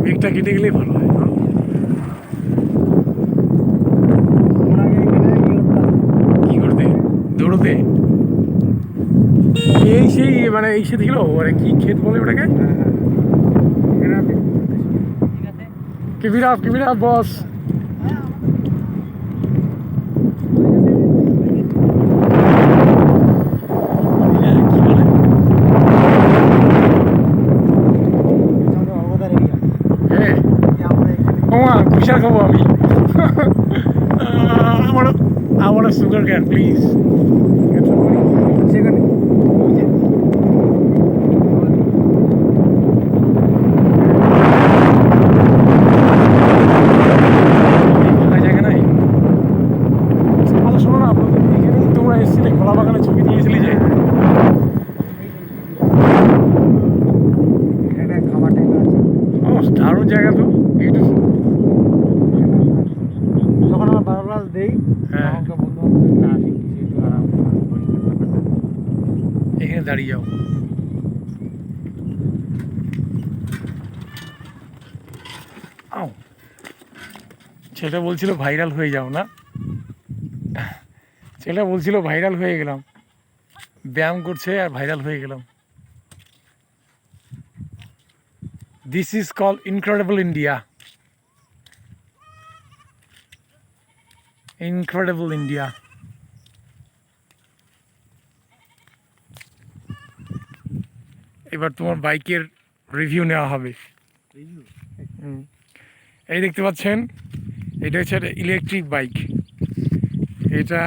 মেঘটা কেটে গেলেই ভালো হয়। কি করতে? দৌড়তে? এই সেই মানে এই সে ছিল মানে কি ক্ষেত বলে ওটাকে? কিবিরা বস। কি বলে? হ্যাঁ, ওমা বিশাল খাবো আমি। আমার আমার সুগার ক্যান প্লিজ। ফাঁকা জায়গা নাই। আচ্ছা শোনো না, এখানেই তোমরা এসেছিলে কলা বাগানে ছবি দিয়েছিলি যে? ও দারুণ জায়গা তো, বিউটিফুল। যখন আমার বারোলাল দেই হ্যাঁ, তখন বন্ধু বান্ধব আসি সেটু আরাম করি। এখানে দাঁড়িয়ে যাও। আও, ছেলেটা বলছিল ভাইরাল হয়ে যাও না, ছেলেটা বলছিল ভাইরাল হয়ে গেলাম, ব্যায়াম করছে আর ভাইরাল হয়ে গেলাম। This is call incredible India. Incredible India. এবার তোমার বাইকের রিভিউ নেওয়া হবে। হুম, এই দেখতে পাচ্ছেন, এটা হচ্ছে একটা ইলেকট্রিক বাইক। এটা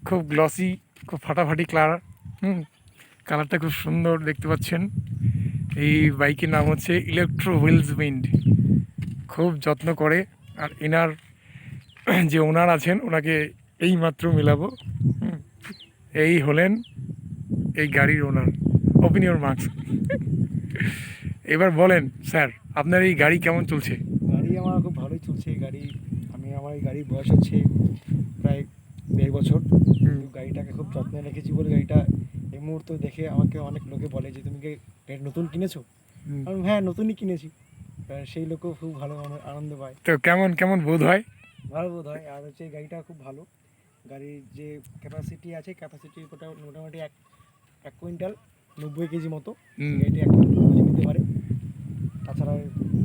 খুব গ্লসি, খুব ফাটাফাটি কালার। কালারটা খুব সুন্দর দেখতে পাচ্ছেন। এই বাইকের নাম হচ্ছে ইলেকট্রো হুইলস উইন্ড। খুব যত্ন করে। আর এনার যে ওনার আছেন ওনাকে এই মাত্র মেলাবো। হুম, এই হলেন এই গাড়ির ওনার। Open your marks. এবার বলেন স্যার, আপনার এই গাড়ি কেমন চলছে? গাড়ি আমার খুব ভালোই চলছে। গাড়ি আমার এই গাড়ির বয়স হচ্ছে প্রায় 1.5 বছর। কিন্তু গাড়িটাকে খুব যত্নে রেখেছি বলে গাড়িটা এই মুহূর্তে দেখে আমাকে অনেক লোকে বলে যে তুমি কি গাড়ি নতুন কিনেছো? আমি হ্যাঁ নতুনই কিনেছি। সেই লোকও খুব ভালো আনন্দ পায়। তো কেমন কেমন বোধ হয়? ভালো বোধ হয়। আর হচ্ছে এই গাড়িটা খুব ভালো। গাড়ির যে ক্যাপাসিটি আছে ক্যাপাসিটি ওটা মোটামুটি 1 কুইন্টাল 90 কেজি মতো হুম, গাড়িটি 1 কুইন্টাল ওজন নিতে পারে। তাছাড়া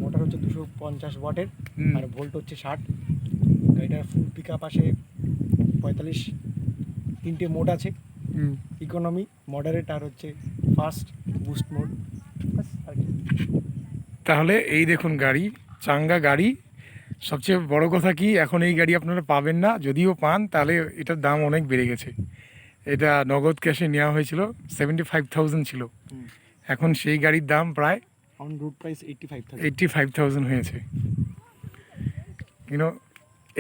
মোটর হচ্ছে 250 ওয়াটের আর ভোল্ট হচ্ছে 60। গাড়িটার ফুল পিক আপ আসে 45। 3টে মোড আছে, হুম। ইকোনমি, মডারেট আর হচ্ছে ফাস্ট বুস্ট মোড। বাস আর কি। তাহলে এই দেখুন গাড়ি, চাঙ্গা গাড়ি। সবচেয়ে বড় কথা কি, এখন এই গাড়ি আপনারা পাবেন না, যদিও পান তাহলে এটার দাম অনেক বেড়ে গেছে। এটা নগদ ক্যাশে নেওয়া হয়েছিল, 75,000 ছিল। এখন সেই গাড়ির দাম প্রায় অন রোড প্রাইস 85,000। 85,000 হয়েছে। ইউনো,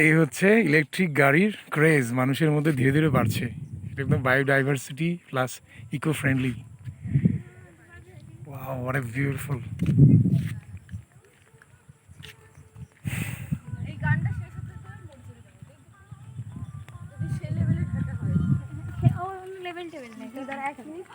এই হচ্ছে ইলেকট্রিক গাড়ির ক্রেজ মানুষের মধ্যে ধীরে ধীরে বাড়ছে। এটা একদম biodiversity plus eco friendly. Wow, what a beautiful. এই গানটা শেষ হতে তো আমি বলছিলাম যদি সে লেভেলে থাকা হয় ও লেভেল টেবিল নেই তার 1 মিনিট